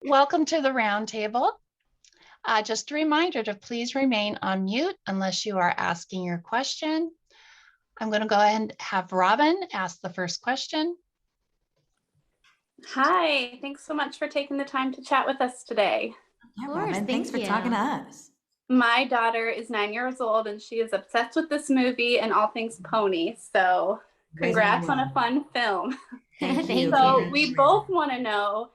Welcome to the roundtable. Just a reminder to please remain on mute unless you are asking your question. I'm going to go ahead and have Robin ask the first question. Hi, thanks so much for taking the time to chat with us today. Yeah, Robin, thanks for talking to us. My daughter is 9 years old and she is obsessed with this movie and all things pony. So congrats on a fun film. Thank you. So we both want to know,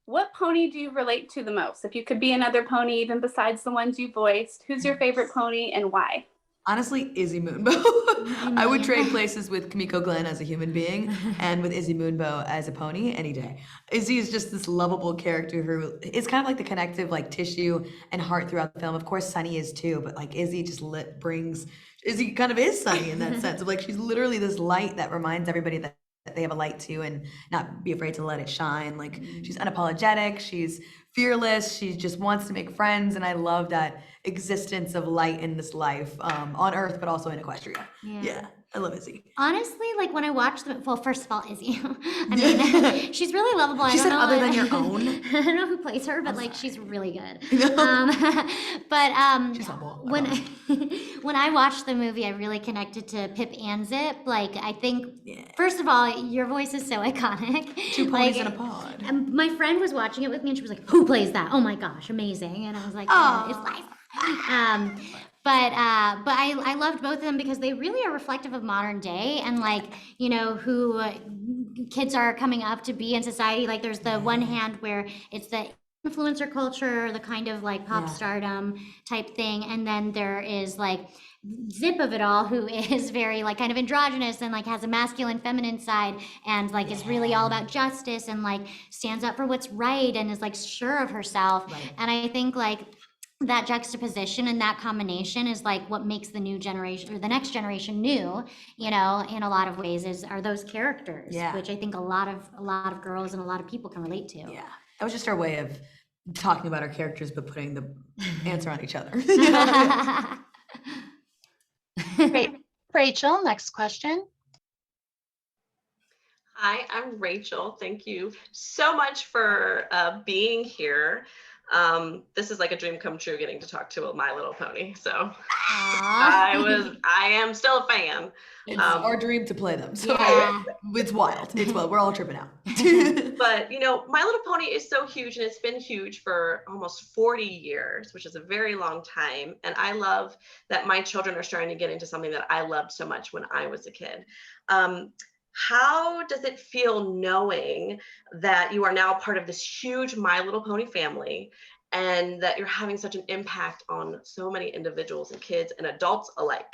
what pony do you relate to the most? If you could be another pony, even besides the ones you voiced, who's your favorite pony and why? Honestly, Izzy Moonbow. I would trade places with Kimiko Glenn as a human being and with Izzy Moonbow as a pony any day. Izzy is just this lovable character who is kind of like the connective like tissue and heart throughout the film. Of course, Sunny is too, but like Izzy just brings Izzy kind of is Sunny in that sense of like she's literally this light that reminds everybody that they have a light too and not be afraid to let it shine. Like she's unapologetic, she's fearless, she just wants to make friends, and I love that existence of light in this life on Earth, but also in Equestria. Yeah, I love Izzy. Honestly, like when I watched the, well, first of all, Izzy, I mean, she's really lovable. She said other than your own. I don't know who plays her, but like she's really good. She's humble. When I watched the movie, I really connected to Pip and Zip. Like I think, first of all, your voice is so iconic. Two ponies in a pod. My friend was watching it with me, and she was like, "Who plays that? Oh my gosh, amazing!" And I was like, "Oh, it's Liza." But I loved both of them because they really are reflective of modern day and like, you know, who kids are coming up to be in society. Like there's the one hand where it's the influencer culture, the kind of like pop stardom type thing. And then there is like Zip of it all, who is very like kind of androgynous and like has a masculine feminine side and like is really all about justice and like stands up for what's right and is like sure of herself. And I think like that juxtaposition and that combination is like what makes the new generation or the next generation new, you know, in a lot of ways are those characters, which I think a lot of girls and a lot of people can relate to. Yeah, that was just our way of talking about our characters but putting the answer on each other. Great. Rachel, next question. Hi, I'm Rachel. Thank you so much for being here. This is like a dream come true getting to talk to a My Little Pony. So I am still a fan. It's our dream to play them. So it's wild. It's wild. We're all tripping out. But you know, My Little Pony is so huge and it's been huge for almost 40 years, which is a very long time. And I love that my children are starting to get into something that I loved so much when I was a kid. How does it feel knowing that you are now part of this huge My Little Pony family and that you're having such an impact on so many individuals and kids and adults alike?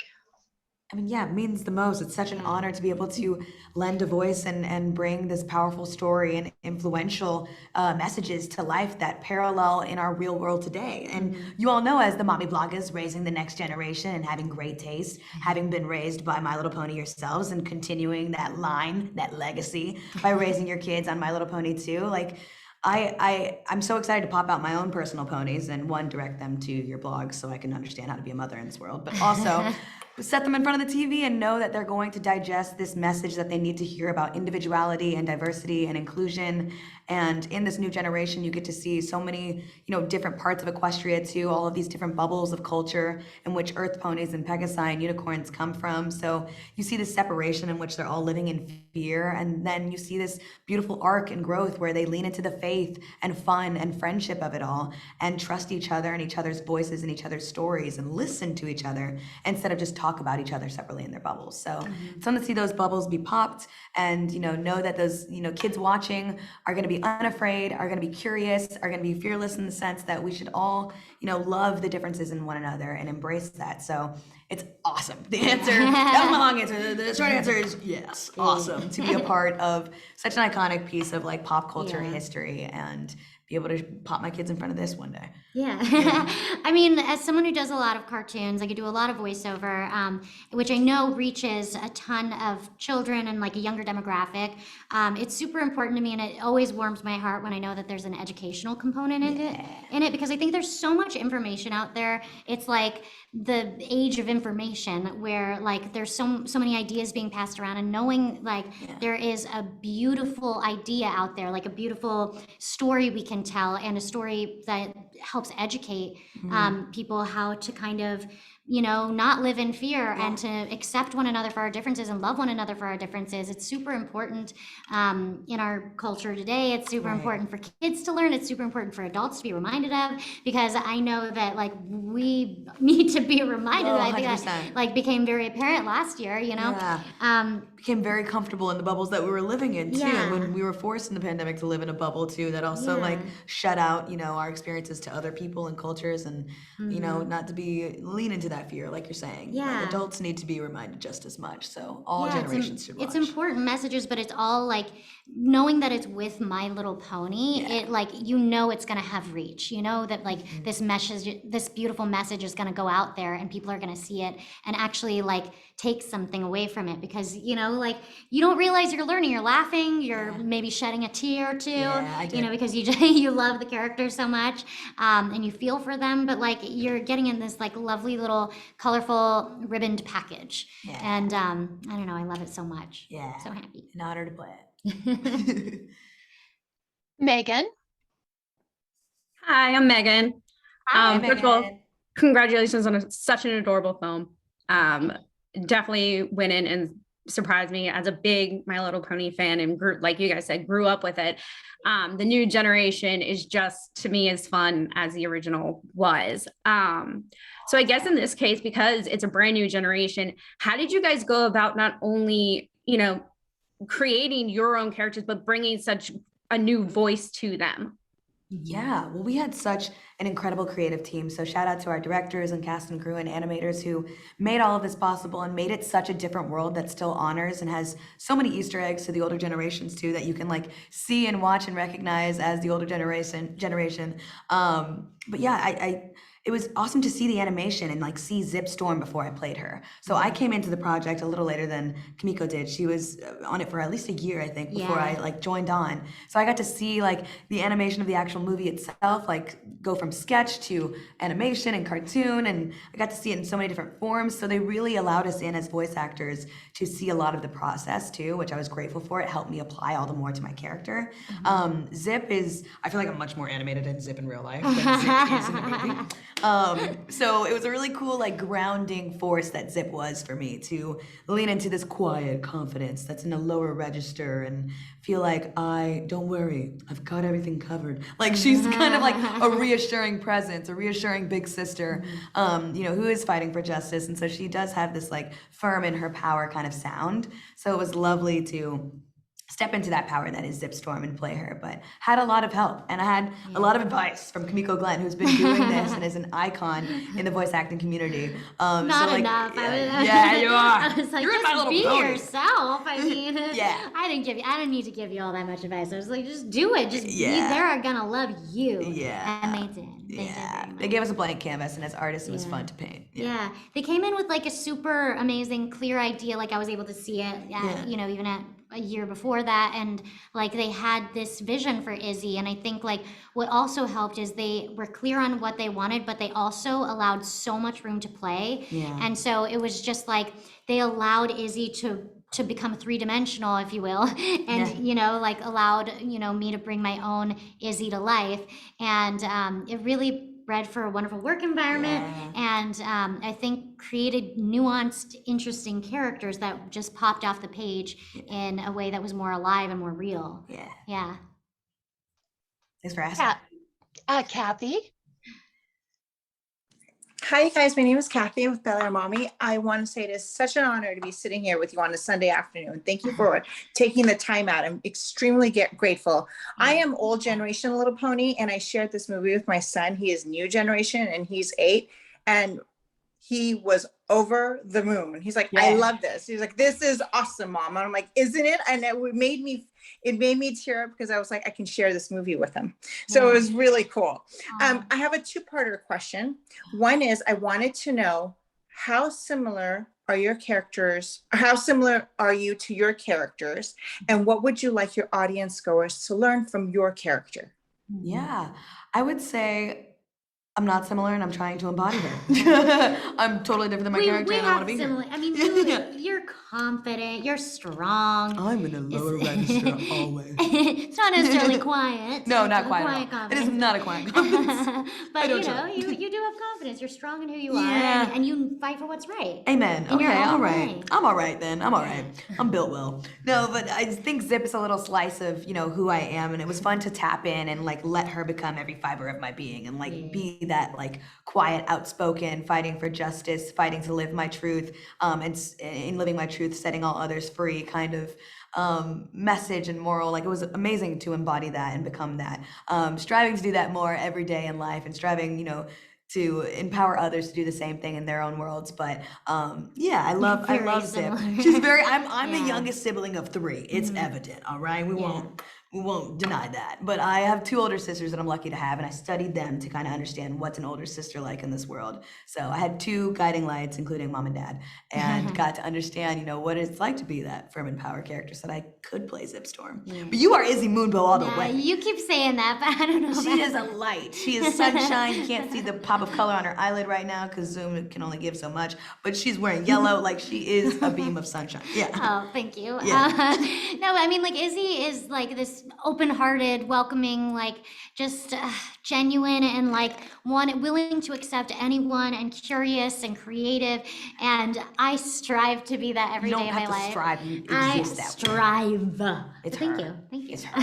I mean, yeah, it means the most. It's such an honor to be able to lend a voice and bring this powerful story and influential messages to life that parallel in our real world today. And you all know, as the mommy bloggers raising the next generation and having great taste, having been raised by My Little Pony yourselves and continuing that line, that legacy by raising your kids on My Little Pony too, like I'm so excited to pop out my own personal ponies and direct them to your blog so I can understand how to be a mother in this world, but also set them in front of the TV and know that they're going to digest this message that they need to hear about individuality and diversity and inclusion. And in this new generation, you get to see so many, you know, different parts of Equestria too, all of these different bubbles of culture in which Earth ponies and Pegasi and unicorns come from. So you see this separation in which they're all living in fear. And then you see this beautiful arc and growth where they lean into the faith and fun and friendship of it all and trust each other and each other's voices and each other's stories and listen to each other instead of just talk about each other separately in their bubbles. So it's fun to see those bubbles be popped and, you know that those, you know, kids watching are going to be unafraid, are going to be curious, are going to be fearless in the sense that we should all, you know, love the differences in one another and embrace that. So it's awesome. The answer, that was my long answer. The short answer is yes, awesome to be a part of such an iconic piece of like pop culture history and be able to pop my kids in front of this one day. I mean, as someone who does a lot of cartoons, like I do a lot of voiceover, which I know reaches a ton of children and like a younger demographic. It's super important to me, and it always warms my heart when I know that there's an educational component in it, because I think there's so much information out there. It's like the age of information where like there's so many ideas being passed around, and knowing like there is a beautiful idea out there, like a beautiful story we can can tell, and a story that helps educate people how to kind of, you know, not live in fear and to accept one another for our differences and love one another for our differences. It's super important in our culture today. It's super important for kids to learn. It's super important for adults to be reminded of, because I know that like we need to be reminded. I think that like became very apparent last year, you know. Became very comfortable in the bubbles that we were living in too. And when we were forced in the pandemic to live in a bubble too, that also like shut out, you know, our experiences to other people and cultures, and you know, not to be lean into that fear, like you're saying. Like, adults need to be reminded just as much. So all generations should watch. It's important messages, but it's all like knowing that it's with My Little Pony. It like, you know, it's gonna have reach. You know that like this message, this beautiful message is gonna go out there, and people are gonna see it and actually like take something away from it, because you know, like you don't realize you're learning. You're laughing. You're maybe shedding a tear or two. You know, because you just, you love the characters so much, and you feel for them. But like you're getting in this like lovely little colorful ribboned package, and I don't know. I love it so much. So happy. An honor to play it. Megan. Hi, I'm Megan. Hi, First of all, congratulations on such an adorable film. Definitely went in and surprised me as a big My Little Pony fan, and grew, like you guys said, grew up with it. The new generation is just, to me, as fun as the original was. So I guess in this case, because it's a brand new generation, how did you guys go about not only, you know, creating your own characters, but bringing such a new voice to them? Yeah, well, we had such an incredible creative team. So shout out to our directors and cast and crew and animators who made all of this possible and made it such a different world that still honors and has so many Easter eggs to the older generations too, that you can like see and watch and recognize as the older generation. But yeah, it was awesome to see the animation and like see Zip Storm before I played her. So I came into the project a little later than Kimiko did. She was on it for at least a year, I think, before I like joined on. So I got to see like the animation of the actual movie itself, like go from sketch to animation and cartoon, and I got to see it in so many different forms. So they really allowed us in as voice actors to see a lot of the process too, which I was grateful for. It helped me apply all the more to my character. Zip is, I feel like I'm much more animated in Zip in real life than Zip is in the movie. So it was a really cool like grounding force that Zip was for me, to lean into this quiet confidence that's in a lower register and feel like, don't worry, I've got everything covered. Like she's kind of like a reassuring presence, a reassuring big sister, you know, who is fighting for justice. And so she does have this like firm in her power kind of sound. So it was lovely to step into that power that is Zip Storm and play her, but had a lot of help, and I had a lot of advice from Kimiko Glenn, who's been doing this and is an icon in the voice acting community. Not so, like, enough. Yeah, you are. I was like, You're in My just Little be Pony. yourself. I mean, Yeah. I didn't need to give you all that much advice. I was like, just do it. Just be there. Are gonna love you. Yeah. And they did. They did very much. They gave us a blank canvas, and as artists, it was fun to paint. Yeah. They came in with like a super amazing, clear idea. Like I was able to see it, you know, even at a year before that, and like they had this vision for Izzy. And I think like what also helped is they were clear on what they wanted, but they also allowed so much room to play. And so it was just like they allowed Izzy to become three-dimensional, if you will, and you know, like allowed, you know, me to bring my own Izzy to life. And it really bred for a wonderful work environment, and I think created nuanced, interesting characters that just popped off the page in a way that was more alive and more real. Yeah. Thanks for asking. Kathy. Hi guys, my name is Kathy. I'm with Bel Air Mommy. I want to say it is such an honor to be sitting here with you on a Sunday afternoon. Thank you for taking the time out. I'm extremely grateful. I am old generation Little Pony, and I shared this movie with my son. He is new generation and he's 8, and he was over the moon. He's like, I love this. He's like, this is awesome, Mom. And I'm like, isn't it? And it made me tear up, because I was like, I can share this movie with him. So it was really cool. I have a 2-parter question. One is, I wanted to know, how similar are your characters? How similar are you to your characters? And what would you like your audience goers to learn from your character? Yeah, I would say I'm not similar, and I'm trying to embody her. I'm totally different than my character, and I want to be her. I mean, you're confident, you're strong. I'm in a lower It's- register always. It's not necessarily quiet. No, It's not a quiet at all. It is confidence. not a quiet confidence. I But don't you show know, it. you do have confidence. You're strong in who you are, Yeah. and you fight for what's right. Amen. In your Okay, own all right. way. I'm all right then. I'm all right. I'm built well. No, but I think Zip is a little slice of, who I am, and it was fun to tap in and like let her become every fiber of my being and like be that like quiet, outspoken, fighting for justice, fighting to live my truth, and in living my truth, setting all others free kind of message and moral. Like, it was amazing to embody that and become that. Striving to do that more every day in life, and striving, to empower others to do the same thing in their own worlds. But yeah, I love Very Zip. similar. She's very I'm the Yeah. youngest sibling of 3. It's evident, all right? We won't deny that. But I have 2 older sisters that I'm lucky to have, and I studied them to kind of understand what's an older sister like in this world. So I had 2 guiding lights, including mom and dad, and got to understand, what it's like to be that firm and power character, so that I could play Zip Storm. But you are Izzy Moonbow all the Yeah, way. you keep saying that, but I don't know. She about is a light. She is sunshine. You can't see the pop of color on her eyelid right now because Zoom can only give so much. But she's wearing yellow, like she is a beam of sunshine. Yeah. Oh, thank you. Yeah. No, I mean, like, Izzy is like this open-hearted, welcoming, like, just genuine and like willing to accept anyone, and curious and creative. And I strive to be that every You day don't of my have to life. strive. You I exist that way. strive. It's Thank her. you. Thank you. It's her.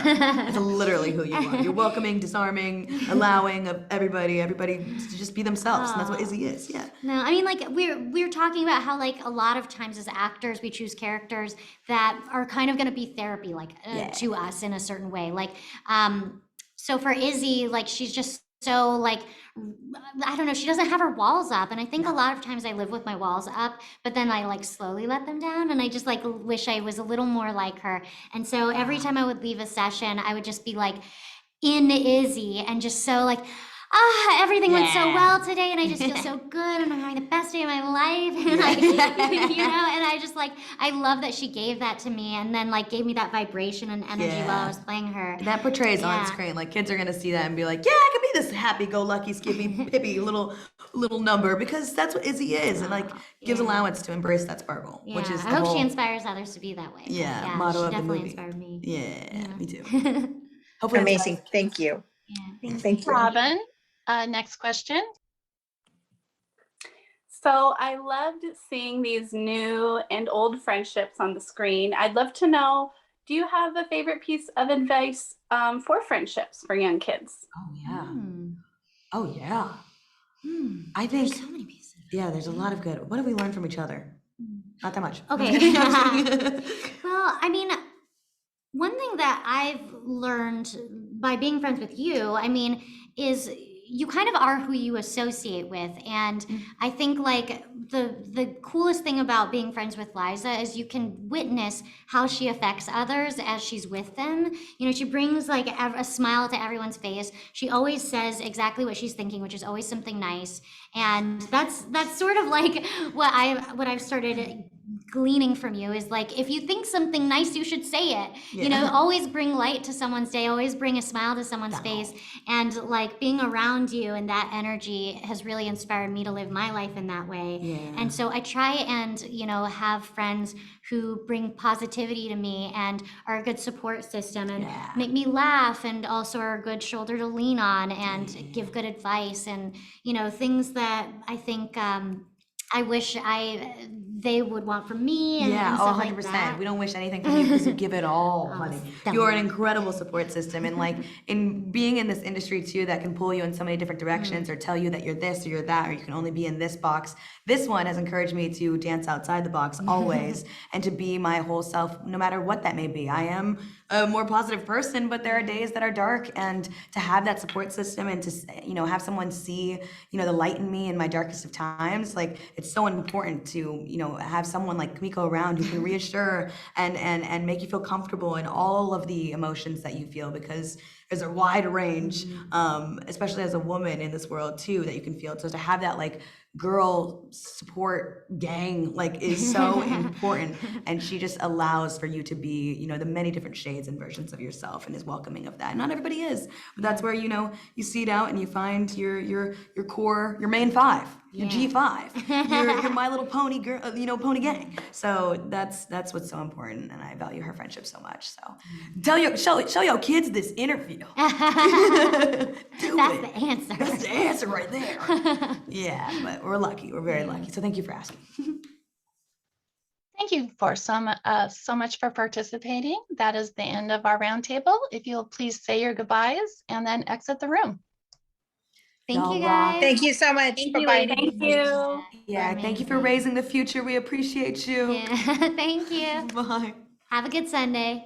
It's literally who you are. You're welcoming, disarming, allowing of everybody to just be themselves. And that's what Izzy is. Yeah. No, I mean, like, we're talking about how, like, a lot of times as actors we choose characters that are kind of going to be therapy, like, to us in a certain way. Like, so for Izzy, like, she's just so, like, I don't know, she doesn't have her walls up, and I think a lot of times I live with my walls up, but then I like slowly let them down, and I just like wish I was a little more like her. And so every time I would leave a session, I would just be like in Izzy, and just so like, everything went so well today, and I just feel so good, and I'm having the best day of my life, and like, and I just like, I love that she gave that to me, and then like gave me that vibration and energy while I was playing her. That portrays on Yeah. screen. Like, kids are gonna see that and be like, yeah, I can be this happy-go-lucky, skippy, pippy little number, because that's what Izzy is, and like gives allowance to embrace that sparkle, Yeah, which is I hope she inspires others to be that way. But Yeah, motto she of the definitely movie. inspired me. Yeah, me too. Hopefully, Amazing. Thank you. Yeah, Thank you. Robin, next question. So I loved seeing these new and old friendships on the screen. I'd love to know, do you have a favorite piece of advice for friendships for young kids? Oh yeah. Hmm. Oh yeah. Hmm. I think. There's so many pieces. Yeah, there's a lot of good. What have we learned from each other? Not that much. Okay. Well, I mean, one thing that I've learned by being friends with you, I mean, is you kind of are who you associate with. And I think like the coolest thing about being friends with Liza is you can witness how she affects others as she's with them. She brings like a smile to everyone's face. She always says exactly what she's thinking, which is always something nice. And that's sort of like what I've started gleaning from you is like, if you think something nice, you should say it. Always bring light to someone's day, always bring a smile to someone's face. And like being around you and that energy has really inspired me to live my life in that way. Yeah. And so I try and have friends who bring positivity to me and are a good support system and make me laugh, and also are a good shoulder to lean on and give good advice, and things that I think I wish they would want from me, and stuff like 100%. that. We don't wish anything from you because you give it all, honey. stop. You're an incredible support system, and like in being in this industry too, that can pull you in so many different directions, or tell you that you're this or you're that, or you can only be in this box. This one has encouraged me to dance outside the box always, and to be my whole self, no matter what that may be. I am a more positive person, but there are days that are dark, and to have that support system and to have someone see the light in me in my darkest of times, like it's so important to have someone like Kimiko around who can reassure and make you feel comfortable in all of the emotions that you feel, because there's a wide range, especially as a woman in this world too, that you can feel. So to have that like girl support gang like is so important, and she just allows for you to be, you know, the many different shades and versions of yourself, and is welcoming of that. Not everybody is, but that's where, you know, you seed out and you find your core, your main five, your G5, your My Little Pony girl, you know, pony gang. So that's what's so important, and I value her friendship so much. So show your kids this interview. That's the answer. That's the answer right there. Yeah, but we're lucky. We're very lucky. So thank you for asking. Thank you for so much for participating. That is the end of our roundtable. If you'll please say your goodbyes and then exit the room. Thank Y'all you rock. guys. Thank you so much. Thank you, Bye-bye. thank you. Yeah, thank you for raising the future. We appreciate you. Yeah, thank you. Bye. Have a good Sunday.